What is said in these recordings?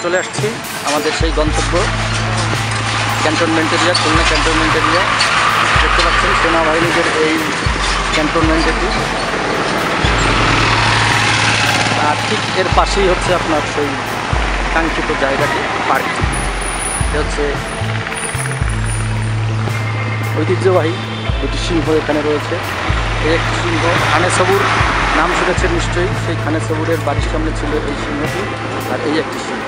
চলে আসছি আমাদের সেই গন্তব্য cantonment area, Khulna cantonment area. দেখতে পাচ্ছেন সেনাবাহিনীদের এই ক্যান্টনমেন্ট এটি। আর ঠিক এর পাশেই হচ্ছে আপনার সেই কাঙ্ক্ষিত জায়গাটি, পার্কটি। এটা হচ্ছে ঐতিহ্যবাহী দুটি সিংহ এখানে রয়েছে। এই একটি সিংহ খানে সবুর নাম শুনেছেন নিশ্চয়ই, সেই খানে সবুরের বাড়ির সামনে ছিল এই সিংহটি। আর এই একটি সিংহ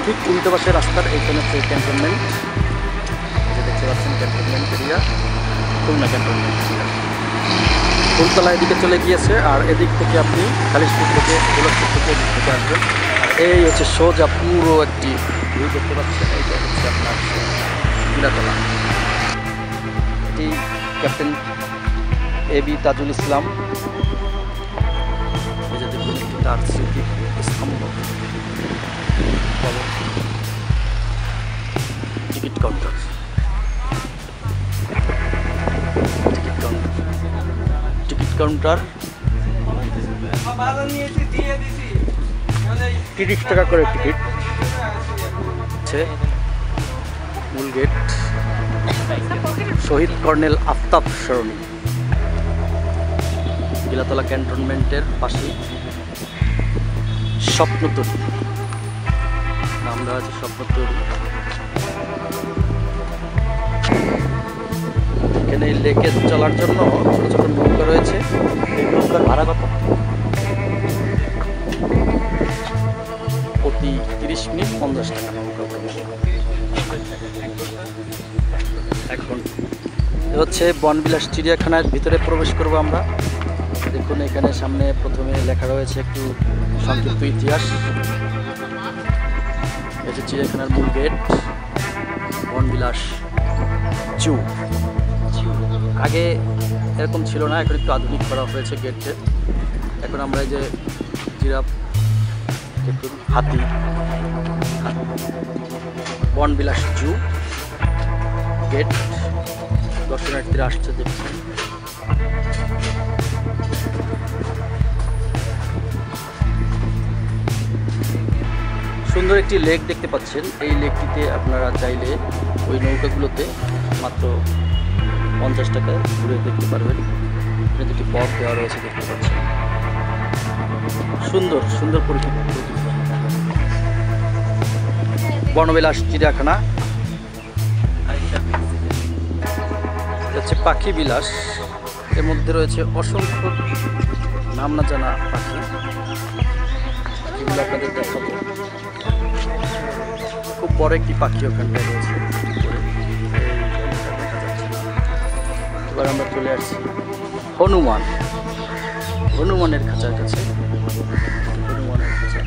ঠিক উল্টো পাশে রাস্তার এইখানে হচ্ছে ক্যান্টনমেন্ট। যে দেখতে পাচ্ছেন cantonment area, Khulna cantonment area. Phultala এদিকে চলে গিয়েছে, আর এদিক থেকে আপনি খালিশপুর থেকে গোলকপুর থেকে এদিক থেকে আসবেন। আর এই হচ্ছে সোজা পুরো একটি ভিউ দেখতে পাচ্ছেন। এইটা হচ্ছে আপনার গিলাতলা। এটি ক্যাপ্টেন AB তাজুল ইসলাম। এই যে দেখুন একটি তার স্মৃতি স্তম্ভ। টিকিট কাউন্টার, টিকিট কাউন্টার 30 টাকা করে টিকিট। মূল গেট শহীদ কর্নেল আফতাব সরণি। গিলাতলা ক্যান্টনমেন্টের পাশে স্বপ্নতরী, নাম দেওয়া আছে স্বপ্নতরী। এখানে লেকে চলার জন্য ছোট ছোট নৌকা রয়েছে। এই নৌকার ভাড়া কত? প্রতি 30 মিনিট 50 টাকা নৌকা। 1 ঘন্টা। এ হচ্ছে বনবিলাস চিড়িয়াখানার ভিতরে প্রবেশ করবো আমরা। দেখুন এখানে সামনে প্রথমে লেখা রয়েছে একটু সংক্ষিপ্ত ইতিহাস। এই যে চিড়িয়াখানার মূল গেট, বনবিলাস জু। আগে এরকম ছিল না, এখন একটু আধুনিক করা হয়েছে গেটে। এখন আমরা এই যে জিরাফ দেখুন, হাতি, বনবিলাস জু গেট। দর্শনার্থীরা আসছে দেখছেন। সুন্দর একটি লেক দেখতে পাচ্ছেন। এই লেকটিতে আপনারা চাইলে ওই নৌকাগুলোতে মাত্র 50 টাকায় ঘুরে দেখতে পারবেন। এখানে দুটি পথ দেওয়া রয়েছে দেখতে পাচ্ছেন। সুন্দর সুন্দর পরিকল্পিত বনবিলাস চিড়িয়াখানা। হচ্ছে পাখি বিলাস, এর মধ্যে রয়েছে অসংখ্য নাম না জানা পাখি। পাখিগুলো আপনাদের দেখাবো। খুব বড় একটি পাখি ওখানটায় রয়েছে। এবার আমরা চলে আসছি হনুমানের খাঁচার কাছে। হনুমানের খাঁচা।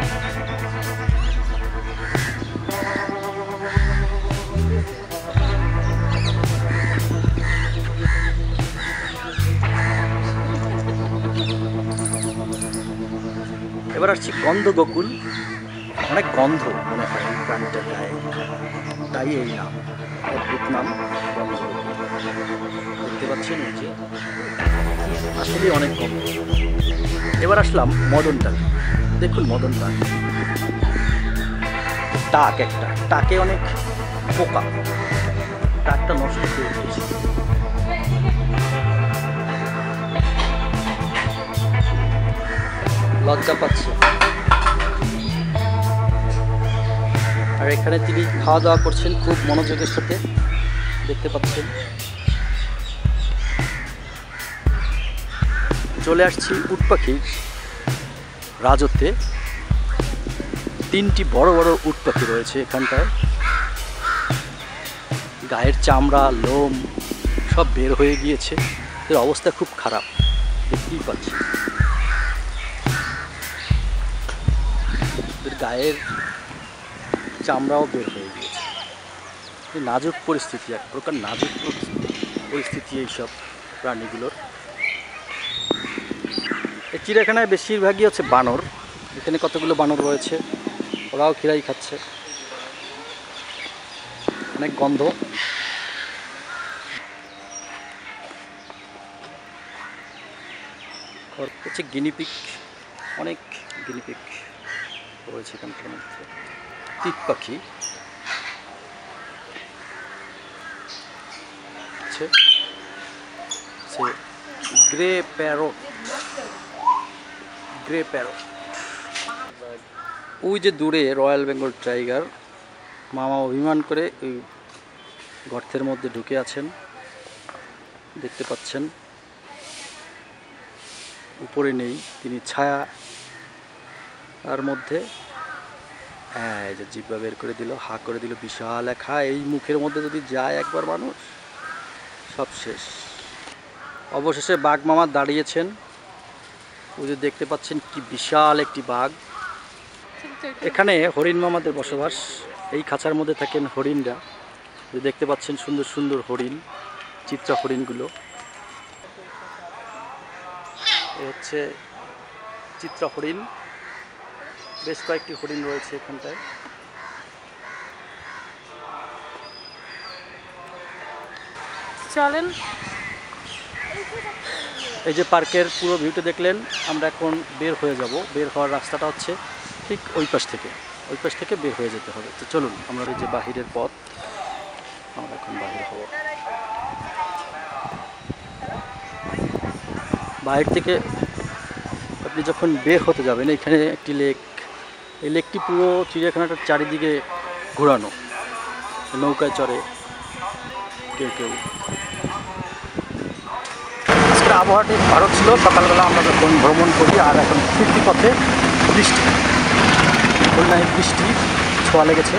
এবার আসছি গন্ধ গোকুল। অনেক গন্ধ মনে হয় এই প্রাণীটা গায়ে, তাই এই নাম, অদ্ভুত নাম গন্ধ গোকুল। দেখতে পাচ্ছেন যে আসলে অনেক গন্ধ। এবার আসলাম মদন টাক। দেখুন মদন টাক, টাক একটা, টাকে অনেক পোকা, টাকটা নষ্ট করে দিয়েছে। লজ্জা পাচ্ছে। আর এখানে তিনি খাওয়া দাওয়া করছেন খুব মনোযোগের সাথে, দেখতে পাচ্ছেন। চলে আসছি উট পাখির রাজত্বে। 3টি বড় বড় উট পাখি রয়েছে এখানটায়। গায়ের চামড়া, লোম সব বের হয়ে গিয়েছে। এর অবস্থা খুব খারাপ, দেখতেই পাচ্ছি। গায়ের চামড়াও বের হয়ে গিয়েছে। নাজুক পরিস্থিতি, এক প্রকার নাজুক পরিস্থিতি এইসব প্রাণীগুলোর। এই চিড়িয়াখানায় বেশিরভাগই হচ্ছে বানর। এখানে কতগুলো বানর রয়েছে, ওরাও খিরাই খাচ্ছে। অনেক গন্ধ। হচ্ছে গিনিপিগ, অনেক গিনিপিগ। রয়েছে এখানকার মধ্যে টিক পাখি গ্রে প্যারট ওই যে দূরে রয়্যাল বেঙ্গল টাইগার মামা অভিমান করে ওই গর্তের মধ্যে ঢুকে আছেন, দেখতে পাচ্ছেন। উপরে নেই, তিনি ছায়া আর মধ্যে। হ্যাঁ, এই যে জিব্বা বের করে দিল, হা করে দিল, বিশাল এক হা। এই মুখের মধ্যে যদি যায় একবার মানুষ, সব শেষ। অবশেষে বাঘ মামা দাঁড়িয়েছেন। ওই যে দেখতে পাচ্ছেন কি বিশাল একটি বাঘ। এখানে হরিণ মামাদের বসবাস। এই খাঁচার মধ্যে থাকেন হরিণরা। দেখতে পাচ্ছেন সুন্দর সুন্দর হরিণ, চিত্রা হরিণগুলো। এ হচ্ছে চিত্রা হরিণ। বেশ কয়েকটি হরিণ রয়েছে এখানটায়। চলেন। এই যে পার্কের পুরো ভিউটা দেখলেন। আমরা এখন বের হয়ে যাব। বের হওয়ার রাস্তাটা হচ্ছে ঠিক ওই পাশ থেকে বের হয়ে যেতে হবে। তো চলুন, আমরা এই যে বাহিরের পথ, আমরা এখন বাহির হব। বাহির থেকে আপনি যখন বের হতে যাবেন, এখানে একটি লেক। এই লেকটি পুরো চিড়িয়াখানাটার চারিদিকে ঘোরানো। নৌকায় চড়ে কেউ কেউ। আজকের আবহাওয়াটি ভালো ছিল। সকালবেলা আমরা যখন ভ্রমণ করি, আর এখন ফিরতি পথে বৃষ্টি, খুলনায় বৃষ্টি ছোঁয়া লেগেছে।